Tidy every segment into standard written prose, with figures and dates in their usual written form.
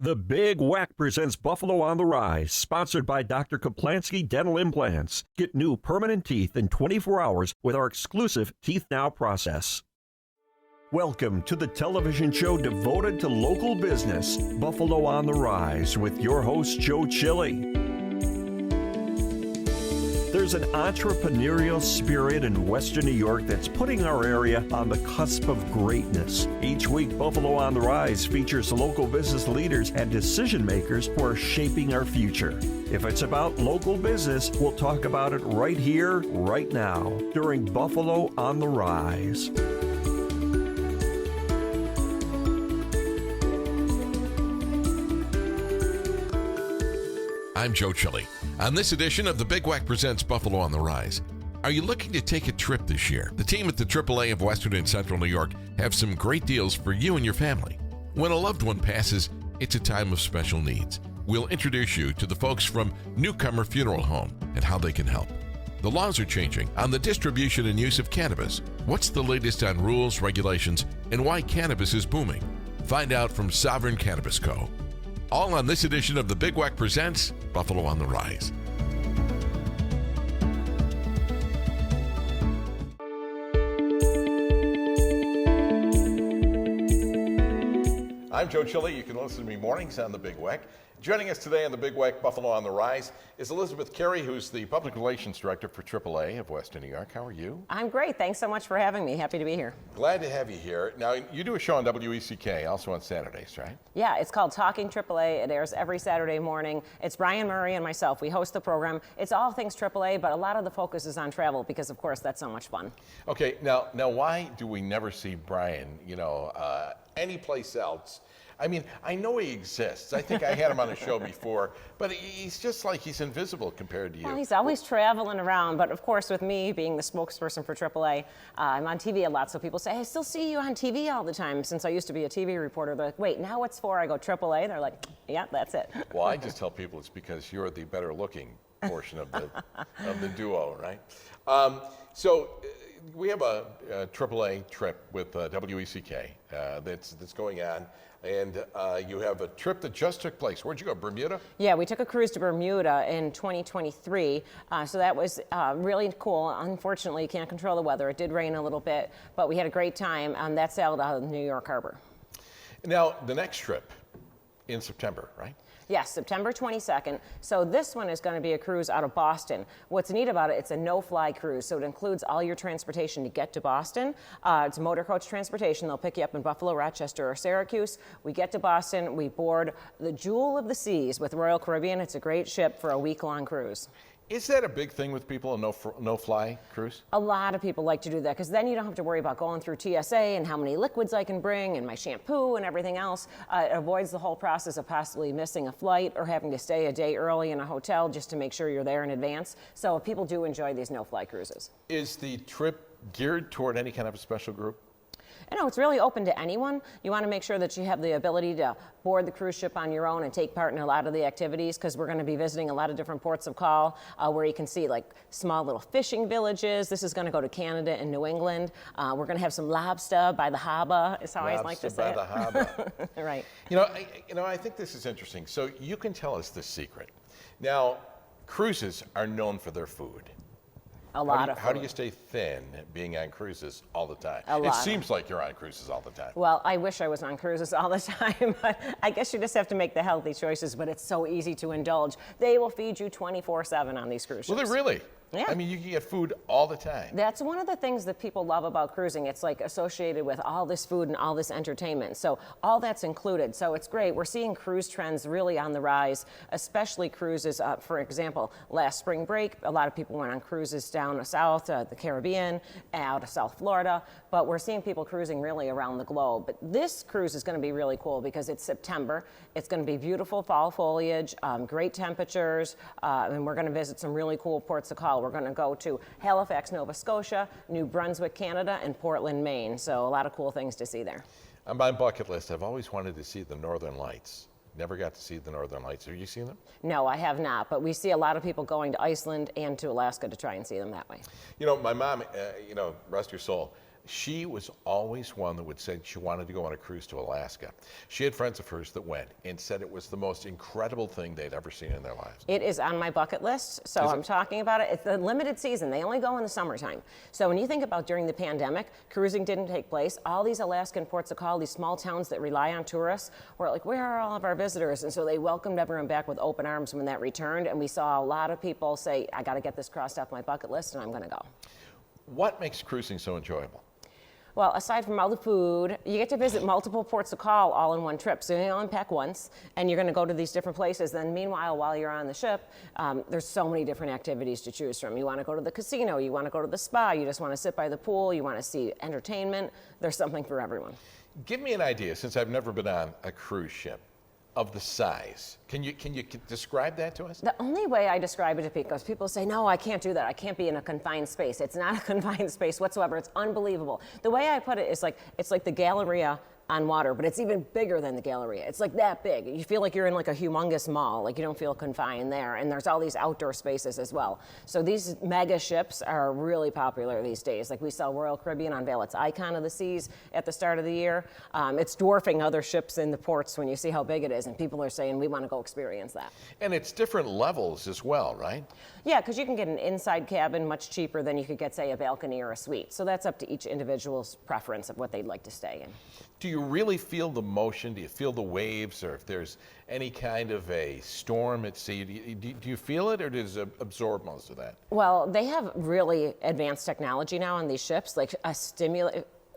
The Big Whack presents Buffalo on the Rise, sponsored by Dr. Kaplansky Dental Implants. Get new permanent teeth in 24 hours with our exclusive Teeth Now process. Welcome to the television show devoted to local business, Buffalo on the Rise, with your host, Joe Chili. There's an entrepreneurial spirit in Western New York that's putting our area on the cusp of greatness. Each week, Buffalo on the Rise features local business leaders and decision makers who are shaping our future. If it's about local business, we'll talk about it right here, right now, during Buffalo on the Rise. I'm Joe Chili. On this edition of the Big Whack presents Buffalo on the Rise. Are you looking to take a trip this year? The team at the AAA of Western and Central New York have some great deals for you and your family. When a loved one passes, it's a time of special needs. We'll introduce you to the folks from Newcomer Funeral Home and how they can help. The laws are changing on the distribution and use of cannabis. What's the latest on rules, regulations, and why cannabis is booming? Find out from Sovereign Cannabis Co. All on this edition of the Big Whack presents Buffalo on the Rise. I'm Joe Chili. You can listen to me mornings on the Big Whack. Joining us today on the Big Whack Buffalo on the Rise is Elizabeth Carey, who's the Public Relations Director for AAA of Western New York. How are you? I'm great. Thanks so much for having me. Happy to be here. Glad to have you here. Now, you do a show on WECK, also on Saturdays, right? Yeah, it's called Talking AAA. It airs every Saturday morning. It's Brian Murray and myself. We host the program. It's all things AAA, but a lot of the focus is on travel because, of course, that's so much fun. Okay, now why do we never see Brian, anyplace else? I mean, I know he exists. I think I had him on a show before, but he's just like he's invisible compared to you. Well, he's always traveling around, but of course, with me being the spokesperson for AAA, I'm on TV a lot, so people say, I still see you on TV all the time. Since I used to be a TV reporter, they're like, wait, now what's for? I go, AAA? They're like, yeah, that's it. Well, I just tell people it's because you're the better looking portion of the duo, right? So we have a AAA trip with WECK that's going on. And you have a trip that just took place. Where'd you go, Bermuda? Yeah, we took a cruise to Bermuda in 2023. So that was really cool. Unfortunately, you can't control the weather. It did rain a little bit, but we had a great time. That sailed out of New York Harbor. Now, the next trip in September, right? Yes, September 22nd. So this one is going to be a cruise out of Boston. What's neat about it, it's a no-fly cruise, so it includes all your transportation to get to Boston. It's motor coach transportation. They'll pick you up in Buffalo, Rochester, or Syracuse. We get to Boston. We board the Jewel of the Seas with Royal Caribbean. It's a great ship for a week-long cruise. Is that a big thing with people, a no-fly cruise? A lot of people like to do that because then you don't have to worry about going through TSA and how many liquids I can bring and my shampoo and everything else. It avoids the whole process of possibly missing a flight or having to stay a day early in a hotel just to make sure you're there in advance. So people do enjoy these no-fly cruises. Is the trip geared toward any kind of a special group? No, it's really open to anyone. You want to make sure that you have the ability to board the cruise ship on your own and take part in a lot of the activities because we're going to be visiting a lot of different ports of call where you can see like small little fishing villages. This is going to go to Canada and New England. We're going to have some lobster by the harbor, is how I like to say it. Lobster by the harbor. Right. I think this is interesting. So you can tell us the secret. Now, cruises are known for their food. How do you stay thin being on cruises all the time? It seems like you're on cruises all the time. Well, I wish I was on cruises all the time, but I guess you just have to make the healthy choices, but it's so easy to indulge. They will feed you 24/7 on these cruise ships. Will they really? Yeah. I mean, you can get food all the time. That's one of the things that people love about cruising. It's like associated with all this food and all this entertainment. So all that's included. So it's great. We're seeing cruise trends really on the rise, especially cruises. For example, last spring break, a lot of people went on cruises down south, the Caribbean, out of South Florida. But we're seeing people cruising really around the globe. But this cruise is going to be really cool because it's September. It's going to be beautiful fall foliage, great temperatures, and we're going to visit some really cool ports of call. We're going to go to Halifax, Nova Scotia, New Brunswick, Canada, and Portland, Maine. So a lot of cool things to see there. On my bucket list, I've always wanted to see the Northern Lights. Never got to see the Northern Lights. Have you seen them? No, I have not. But we see a lot of people going to Iceland and to Alaska to try and see them that way. My mom, rest her soul, She was always one that would say she wanted to go on a cruise to Alaska. She had friends of hers that went and said it was the most incredible thing they'd ever seen in their lives. It is on my bucket list, so I'm talking about it. It's the limited season. They only go in the summertime. So when you think about during the pandemic, cruising didn't take place. All these Alaskan ports of call, these small towns that rely on tourists, were like, where are all of our visitors? And so they welcomed everyone back with open arms when that returned. And we saw a lot of people say, I got to get this crossed off my bucket list, and I'm going to go. What makes cruising so enjoyable? Well, aside from all the food, you get to visit multiple ports of call all in one trip. So you only pack once, and you're going to go to these different places. Then meanwhile, while you're on the ship, there's so many different activities to choose from. You want to go to the casino, you want to go to the spa, you just want to sit by the pool, you want to see entertainment. There's something for everyone. Give me an idea, since I've never been on a cruise ship, of the size. Can you describe that to us? The only way I describe it to people is people say, no, I can't do that. I can't be in a confined space. It's not a confined space whatsoever. It's unbelievable. The way I put it is like, it's like the Galleria on water, but it's even bigger than the Galleria. It's like that big. You feel like you're in like a humongous mall, like you don't feel confined there. And there's all these outdoor spaces as well. So these mega ships are really popular these days. Like we saw Royal Caribbean unveil its Icon of the Seas at the start of the year. It's dwarfing other ships in the ports when you see how big it is, and people are saying we want to go experience that. And it's different levels as well, right? Yeah, because you can get an inside cabin much cheaper than you could get, say, a balcony or a suite. So that's up to each individual's preference of what they'd like to stay in. Do you really feel the motion? Do you feel the waves? Or if there's any kind of a storm at sea, do you feel it, or does it absorb most of that? Well, they have really advanced technology now on these ships, like a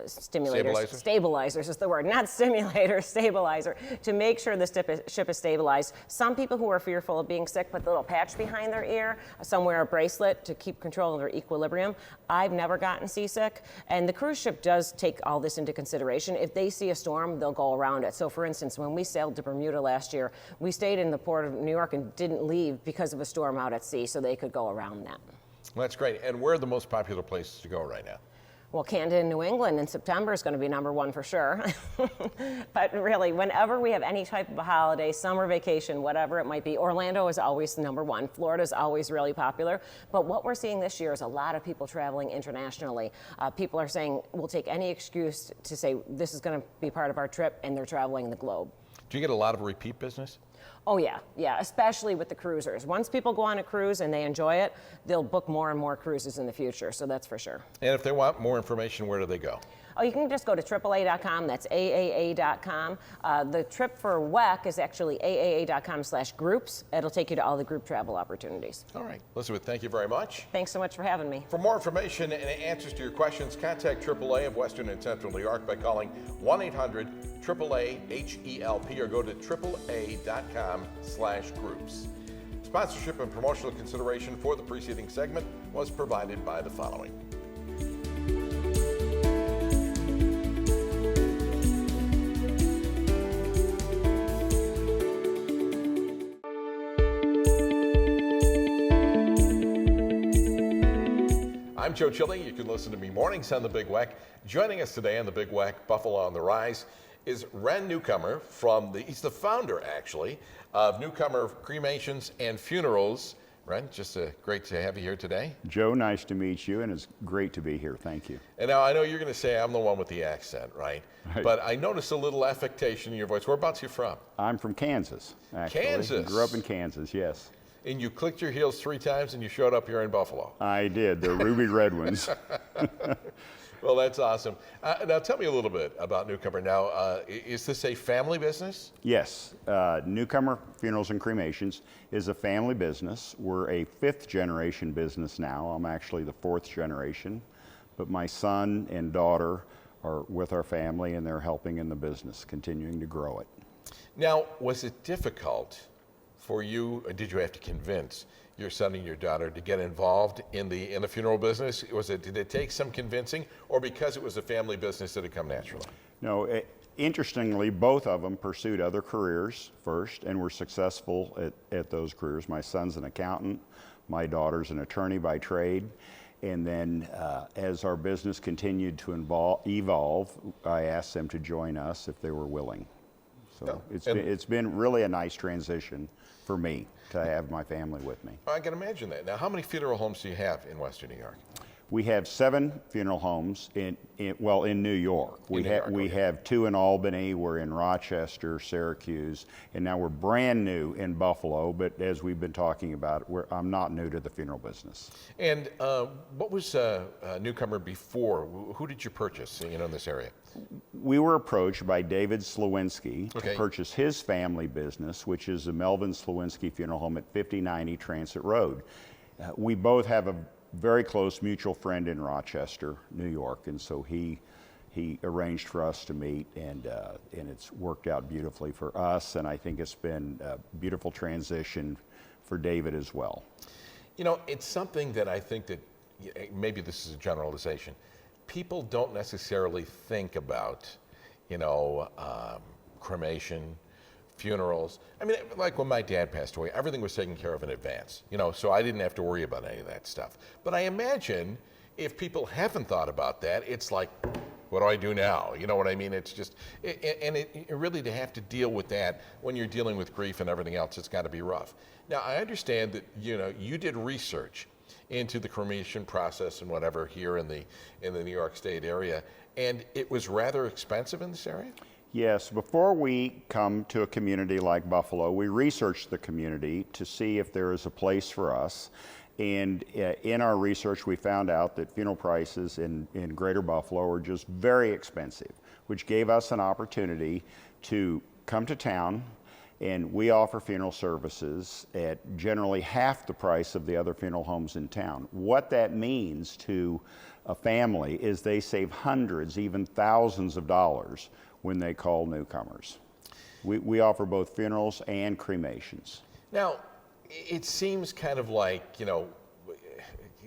stabilizers is the word, not stimulator, stabilizer, to make sure the ship is stabilized. Some people who are fearful of being sick put the little patch behind their ear, some wear a bracelet to keep control of their equilibrium. I've never gotten seasick, and the cruise ship does take all this into consideration. If they see a storm, they'll go around it. So for instance, when we sailed to Bermuda last year, we stayed in the port of New York and didn't leave because of a storm out at sea, so they could go around that. Well, that's great. And where are the most popular places to go right now? Well, Camden, New England in September is going to be #1 for sure. But really, whenever we have any type of a holiday, summer vacation, whatever it might be, Orlando is always #1. Florida is always really popular. But what we're seeing this year is a lot of people traveling internationally. People are saying, we'll take any excuse to say this is going to be part of our trip, and they're traveling the globe. Do you get a lot of repeat business? Oh yeah, especially with the cruisers. Once people go on a cruise and they enjoy it, they'll book more and more cruises in the future, so that's for sure. And if they want more information, where do they go? Oh, you can just go to AAA.com, that's AAA.com. The trip for WEC is actually AAA.com/groups. It'll take you to all the group travel opportunities. All right, Elizabeth, thank you very much. Thanks so much for having me. For more information and answers to your questions, contact AAA of Western and Central New York by calling 1-800-AAA-HELP or go to AAA.com/groups. Sponsorship and promotional consideration for the preceding segment was provided by the following. I'm Joe Chilling. You can listen to me mornings on the Big Weck. Joining us today on the Big Weck, Buffalo on the Rise, is Ren Newcomer he's the founder, actually, of Newcomer Cremations and Funerals. Ren, just great to have you here today. Joe, nice to meet you, and it's great to be here. Thank you. And now I know you're going to say I'm the one with the accent, right? But I noticed a little affectation in your voice. Whereabouts are you from? I'm from Kansas, actually. Kansas? Grew up in Kansas, yes. And you clicked your heels 3 times and you showed up here in Buffalo. I did, the Ruby Red ones. Well, that's awesome. Now, tell me a little bit about Newcomer. Now, is this a family business? Yes, Newcomer Funerals and Cremations is a family business. We're a 5th generation business now. I'm actually the 4th generation, but my son and daughter are with our family, and they're helping in the business, continuing to grow it. Now, was it difficult for you, or did you have to convince your son and your daughter to get involved in the funeral business? Did it take some convincing, or because it was a family business did it come naturally? No, interestingly, both of them pursued other careers first and were successful at those careers. My son's an accountant, my daughter's an attorney by trade. And then as our business continued to evolve, I asked them to join us if they were willing. So it's been really a nice transition for me to have my family with me. I can imagine that. Now, how many funeral homes do you have in Western New York? We have 7 funeral homes in New York. We Okay. have 2 in Albany, we're in Rochester, Syracuse, and now we're brand new in Buffalo, but as we've been talking about, I'm not new to the funeral business. And what was Newcomer before? Who did you purchase in this area? We were approached by David Slawinski Okay. to purchase his family business, which is the Melvin Slawinski Funeral Home at 5090 Transit Road. We both have a very close mutual friend in Rochester, New York, and so he arranged for us to meet, and it's worked out beautifully for us, and I think it's been a beautiful transition for David as well. You know, it's something that I think that maybe this is a generalization. People don't necessarily think about, cremation, funerals. I mean, like when my dad passed away, everything was taken care of in advance, so I didn't have to worry about any of that stuff. But I imagine if people haven't thought about that, it's like, what do I do now? You know what I mean? It's just, it really to have to deal with that when you're dealing with grief and everything else, it's got to be rough. Now, I understand that, you did research into the cremation process and whatever here in the New York State area, and it was rather expensive in this area? Yes, before we come to a community like Buffalo, we researched the community to see if there is a place for us. And in our research, we found out that funeral prices in Greater Buffalo are just very expensive, which gave us an opportunity to come to town, and we offer funeral services at generally half the price of the other funeral homes in town. What that means to a family is they save hundreds, even thousands of dollars when they call Newcomers. We offer both funerals and cremations. Now, it seems kind of like,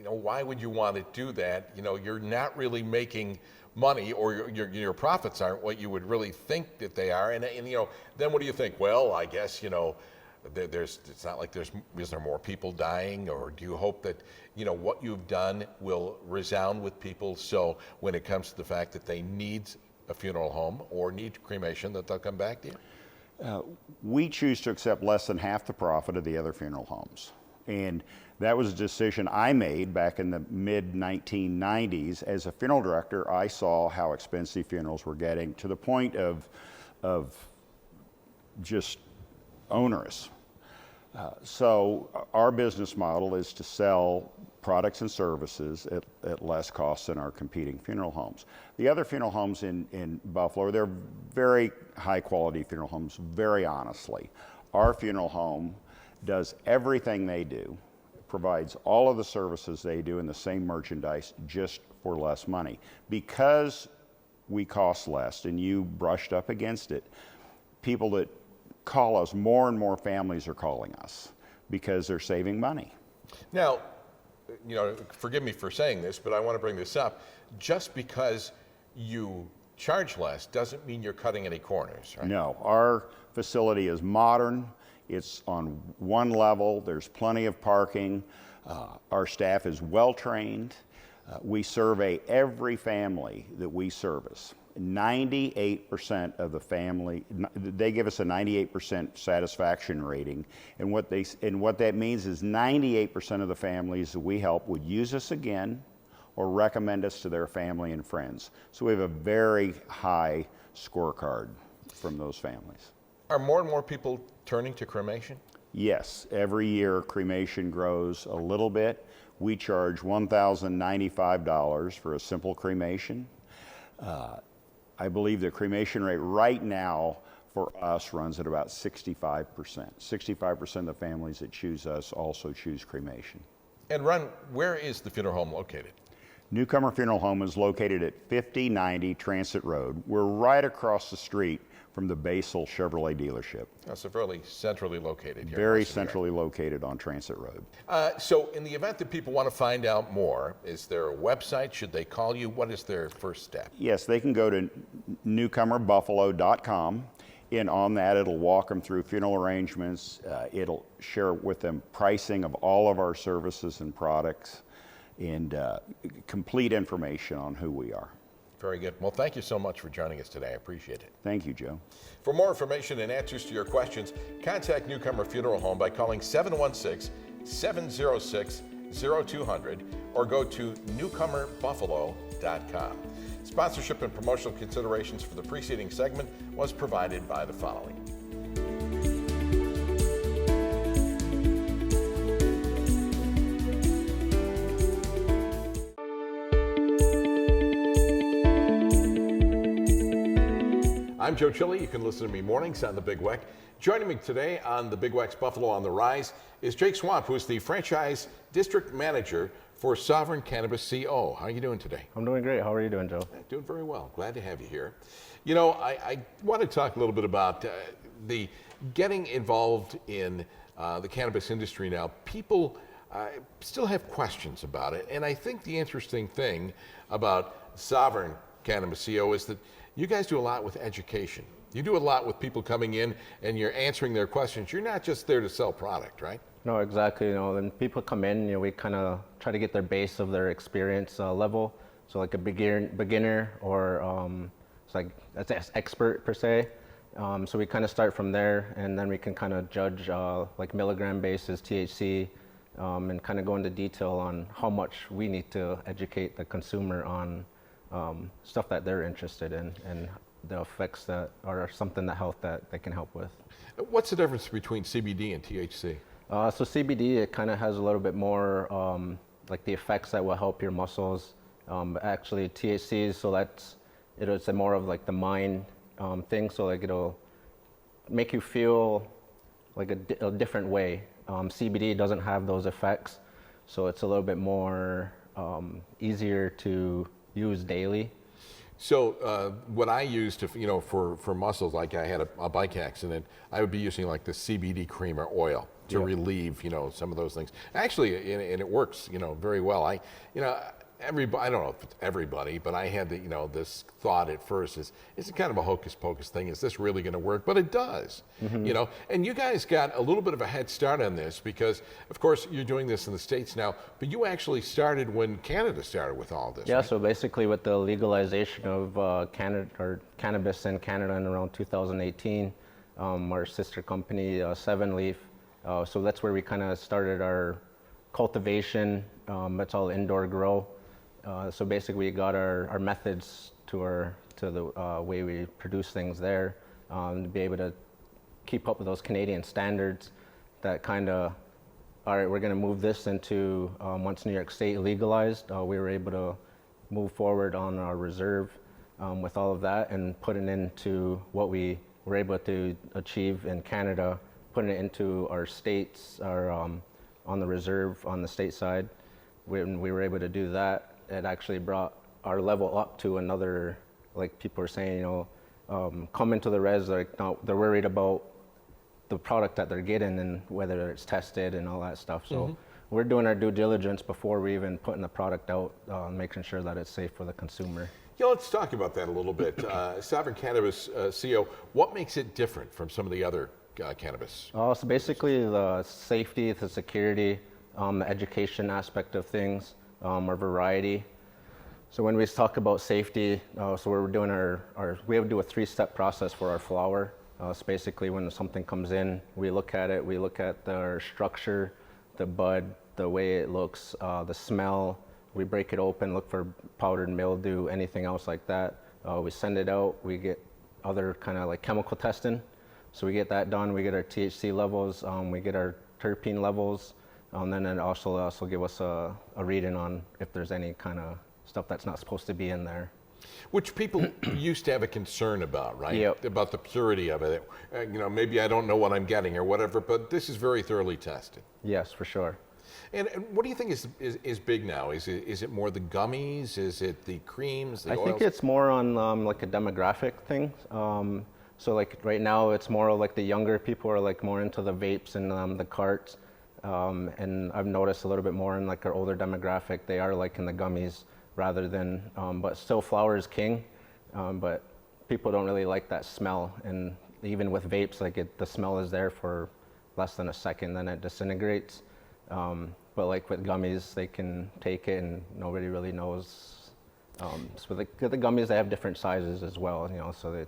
why would you want to do that? You're not really making money, or your profits aren't what you would really think that they are. And then what do you think? Well, I guess, it's not like is there more people dying, or do you hope that, what you've done will resound with people, so when it comes to the fact that they need a funeral home or need cremation, that they'll come back to you? We choose to accept less than half the profit of the other funeral homes. And that was a decision I made back in the mid-1990s. As a funeral director, I saw how expensive funerals were getting, to the point of just onerous. So our business model is to sell products and services at less cost than our competing funeral homes. The other funeral homes in Buffalo, they're very high quality funeral homes, very honestly. Our funeral home does everything they do, provides all of the services they do in the same merchandise, just for less money. Because we cost less, and you brushed up against it, people that call us, more and more families are calling us because they're saving money. Now, forgive me for saying this, but I want to bring this up. Just because you charge less doesn't mean you're cutting any corners, right? No, our facility is modern. It's on one level. There's plenty of parking. Our staff is well trained. We survey every family that we service. 98% of the family, they give us a 98% satisfaction rating, and what that means is 98% of the families that we help would use us again or recommend us to their family and friends. So we have a very high scorecard from those families. Are more and more people turning to cremation? Yes, every year cremation grows a little bit. We charge $1,095 for a simple cremation. I believe the cremation rate right now for us runs at about 65%. 65% of the families that choose us also choose cremation. And Ron, where is the funeral home located? Newcomer Funeral Home is located at 5090 Transit Road. We're right across the street from the Basel Chevrolet dealership. Oh, so fairly centrally located here. Very centrally located on Transit Road. So in the event that people want to find out more, is there a website? Should they call you? What is their first step? Yes, they can go to newcomerbuffalo.com, and on that it'll walk them through funeral arrangements. It'll share with them pricing of all of our services and products, and complete information on who we are. Very good. Well, thank you so much for joining us today. I appreciate it. Thank you, Joe. For more information and answers to your questions, contact Newcomer Funeral Home by calling 716-706-0009. 888-0200 or go to newcomerbuffalo.com. Sponsorship and promotional considerations for the preceding segment was provided by the following. I'm Joe Chili. You can listen to me mornings on the Big Weck. Joining me today on the Big Weck's Buffalo on the Rise is Jake Swamp, who is the franchise district manager for Sovereign Cannabis CO. How are you doing today? I'm doing great. How are you doing, Joe? Doing very well. Glad to have you here. You know, I want to talk a little bit about the getting involved in the cannabis industry now. People still have questions about it, and I think the interesting thing about Sovereign Cannabis CO is that you guys do a lot with education. You do a lot with people coming in and you're answering their questions. You're not just there to sell product, right? No, exactly. When people come in, we kind of try to get their base of their experience level. So like a beginner or it's like that's expert per se. So we kind of start from there, and then we can kind of judge like milligram basis, THC, and kind of go into detail on how much we need to educate the consumer on stuff that they're interested in and the effects that are something that health that they can help with. What's the difference between CBD and THC? So CBD, it kind of has a little bit more like the effects that will help your muscles. Actually THC, so it's more of like the mind thing. So like it'll make you feel like a different way. CBD doesn't have those effects, so it's a little bit more easier to use daily. So what I use to, for muscles, like I had a bike accident, I would be using like the CBD cream or oil to relieve, some of those things. Actually, and it works, very well. Everybody, I don't know if it's everybody, but I had this thought at first is it kind of a hocus pocus thing? Is this really going to work? But it does, and you guys got a little bit of a head start on this because, of course, you're doing this in the States now, but you actually started when Canada started with all this. Yeah, right? So basically with the legalization of cannabis in Canada in around 2018, our sister company, Seven Leaf, so that's where we kind of started our cultivation. It's all indoor grow. So basically we got our methods to the way we produce things there, to be able to keep up with those Canadian standards that kind of, all right, we're going to move this into, once New York State legalized, we were able to move forward on our reserve with all of that and putting into what we were able to achieve in Canada, putting it into our states, on the reserve on the state side. When we were able to do that, it actually brought our level up to another, like people are saying, come into the res, like no, they're worried about the product that they're getting and whether it's tested and all that stuff. So we're doing our due diligence before we even putting the product out, making sure that it's safe for the consumer. Yeah, let's talk about that a little bit. Sovereign Cannabis CO, what makes it different from some of the other cannabis? So basically the safety, the security, the education aspect of things, our variety. So when we talk about safety, so we're doing we have to do a 3-step process for our flower. So basically when something comes in, we look at it, we look at our structure, the bud, the way it looks, the smell. We break it open, look for powdered mildew, anything else like that. We send it out, we get other kind of like chemical testing. So we get that done, we get our THC levels, we get our terpene levels, and then it also give us a reading on if there's any kind of stuff that's not supposed to be in there. Which people used to have a concern about, right? Yep. About the purity of it. Maybe I don't know what I'm getting or whatever, but this is very thoroughly tested. Yes, for sure. And what do you think is big now? Is it more the gummies? Is it the creams, the I oils? think it's more on like a demographic thing. So like right now it's more like the younger people are like more into the vapes and the carts. And I've noticed a little bit more in like our older demographic, they are like in the gummies rather than, but still flower is king. But people don't really like that smell. And even with vapes, like the smell is there for less than a second, then it disintegrates. But like with gummies, they can take it and nobody really knows. So the gummies, they have different sizes as well, so they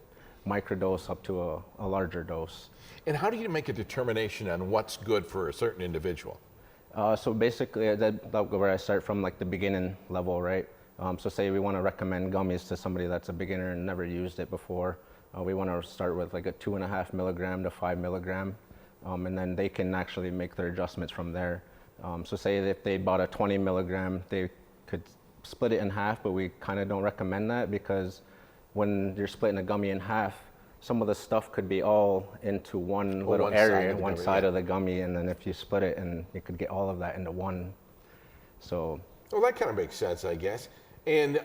microdose up to a larger dose. And how do you make a determination on what's good for a certain individual? So basically, that's where I start from, like the beginning level, right? So say we want to recommend gummies to somebody that's a beginner and never used it before. We want to start with like a 2.5 milligram to 5 milligram, and then they can actually make their adjustments from there. So say if they bought a 20 milligram, they could split it in half, but we kind of don't recommend that because when you're splitting a gummy in half, some of the stuff could be all into one little area, one side of the gummy, and then if you split it, and you could get all of that into one. So. Well, that kind of makes sense, I guess. And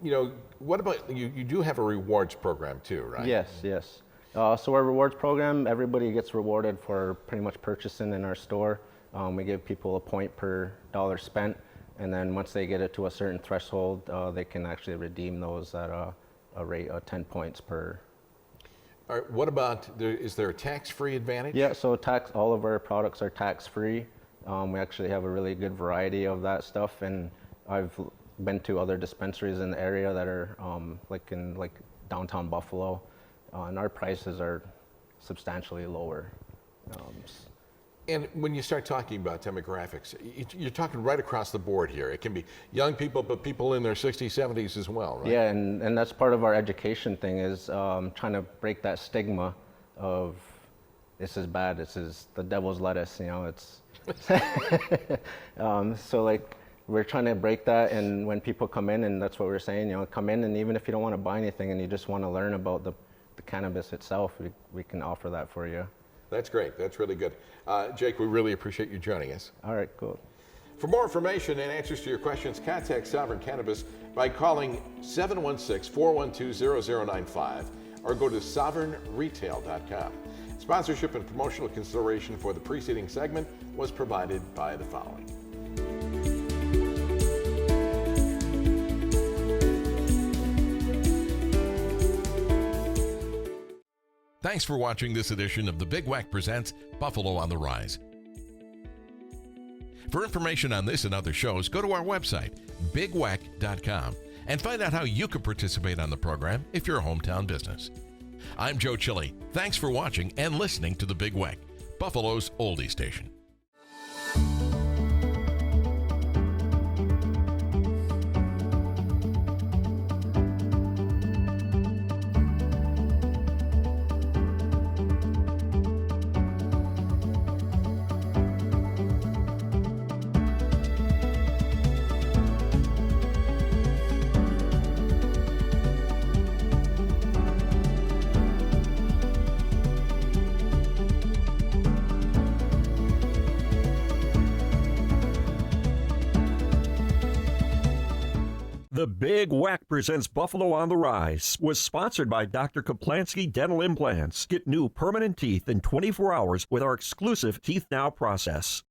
you know, what about you? You do have a rewards program too, right? Yes, yes. So our rewards program, everybody gets rewarded for pretty much purchasing in our store. We give people a point per dollar spent, and then once they get it to a certain threshold, they can actually redeem those at a rate of 10 points per. All right, what about, is there a tax-free advantage? Yeah, so all of our products are tax-free. We actually have a really good variety of that stuff, and I've been to other dispensaries in the area that are like in downtown Buffalo, and our prices are substantially lower. And when you start talking about demographics, you're talking right across the board here. It can be young people, but people in their 60s, 70s as well, right? Yeah, and that's part of our education thing is trying to break that stigma of this is bad, this is the devil's lettuce, you know, it's... so like, we're trying to break that, and when people come in, and that's what we're saying, you know, come in, and even if you don't want to buy anything and you just want to learn about the cannabis itself, we can offer that for you. That's great. That's really good. Jake, we really appreciate you joining us. All right, cool. For more information and answers to your questions, contact Sovereign Cannabis by calling 716-412-0095 or go to sovereignretail.com. Sponsorship and promotional consideration for the preceding segment was provided by the following. Thanks for watching this edition of The Big Wack Presents Buffalo on the Rise. For information on this and other shows, go to our website, bigwack.com, and find out how you can participate on the program if you're a hometown business. I'm Joe Chili. Thanks for watching and listening to The Big Wack, Buffalo's oldie station. The Big Wack Presents Buffalo on the Rise was sponsored by Dr. Kaplansky Dental Implants. Get new permanent teeth in 24 hours with our exclusive Teeth Now process.